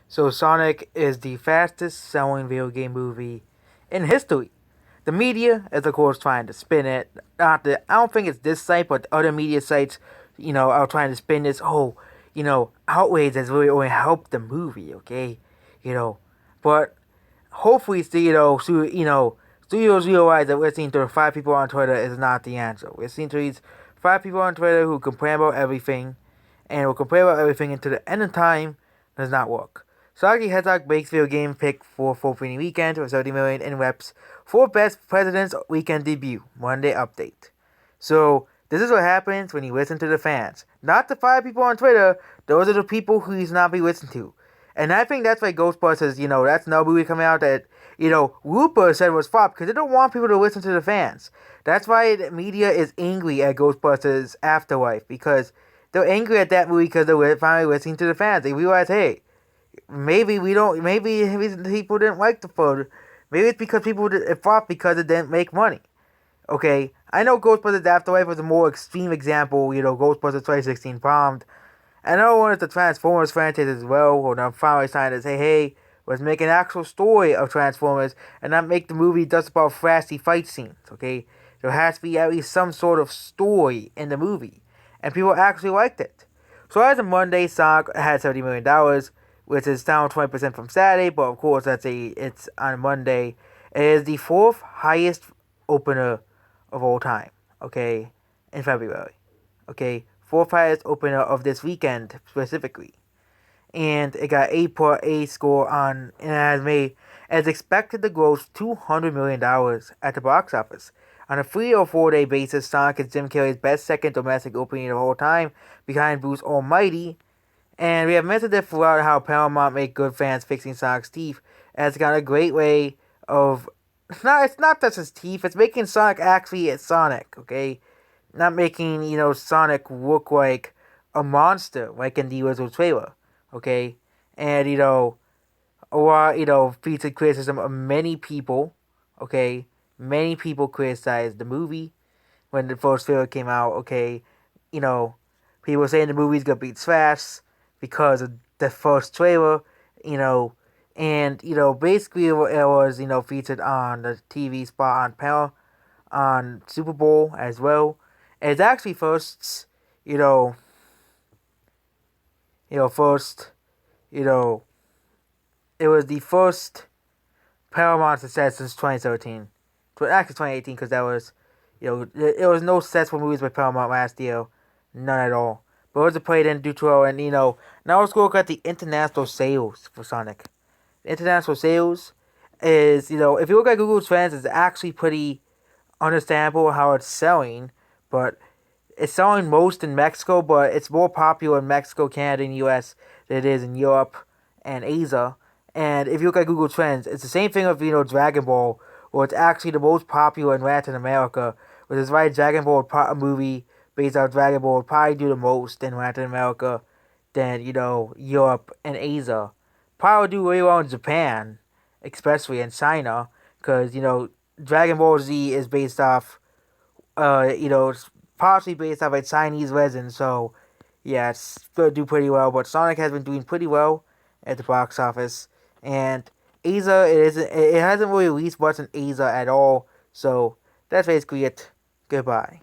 So Sonic is the fastest selling video game movie in history. The media is of course trying to spin it. I don't think it's this site, but other media sites, are trying to spin this. Oh, outrage has really only helped the movie. Okay, you know, but hopefully, studios realize that listening to the five people on Twitter is not the answer. Listening to these five people on Twitter who complain about everything and will complain about everything until the end of time does not work. Sonic Hedgehog makes video game pick for opening weekend with 30 million in reps for Best President's Weekend debut, Monday update. So, this is what happens when you listen to the fans. Not the five people on Twitter, those are the people who he's not be listened to. And I think that's why Ghostbusters, that's no movie coming out that, Looper said was flop because they don't want people to listen to the fans. That's why the media is angry at Ghostbusters Afterlife because they're angry at that movie because they're finally listening to the fans. They realize, hey, maybe we don't, maybe people didn't like the photo. Maybe it's because it flopped because it didn't make money. Okay, I know Ghostbusters Afterlife was a more extreme example. Ghostbusters 2016 bombed. Another one is the Transformers franchise as well, where they're finally trying to say, hey, let's make an actual story of Transformers and not make the movie just about flashy fight scenes, okay? There has to be at least some sort of story in the movie. And people actually liked it. So as of Monday, Sonic had $70 million, which is down 20% from Saturday, but of course it's on Monday. It is the fourth highest opener of all time, okay, in February. Okay, fourth highest opener of this weekend specifically. And it got 8.8 score on, and has made, as expected to gross $200 million at the box office. On a 3 or 4 day basis, Sonic is Jim Carrey's best second domestic opening of all time, behind Bruce Almighty. And we have mentioned it throughout how Paramount made good fans fixing Sonic's teeth, as it's got a great way of, it's not just his teeth, it's making Sonic actually a Sonic, okay? Not making, Sonic look like a monster, like in the original trailer, okay? And, a lot, featured criticism of many people, okay? Many people criticized the movie when the first trailer came out, okay? You know, people saying the movie's gonna be trash because of the first trailer, you know, and, basically it was, featured on the TV spot on on Super Bowl as well. It's actually first, you know, first, you know, it was the first Paramount success since 2013. Actually 2018 because that was, it was no successful movies by Paramount last year. None at all. But it was a play didn't do too well. And, now let's go look at the international sales for Sonic. The international sales is, if you look at Google Trends, it's actually pretty understandable how it's selling. But it's selling most in Mexico, but it's more popular in Mexico, Canada, and US than it is in Europe and Asia. And if you look at Google Trends, it's the same thing with, Dragon Ball, where it's actually the most popular in Latin America, which is why Dragon Ball, a movie based on Dragon Ball, would probably do the most in Latin America than, Europe and Asia. Probably do really well in Japan, especially in China, because, Dragon Ball Z is based off, it's partially based off a Chinese resin, so yeah, it's gonna do pretty well. But Sonic has been doing pretty well at the box office, and Asia it hasn't really released much in Asia at all. So that's basically it. Goodbye.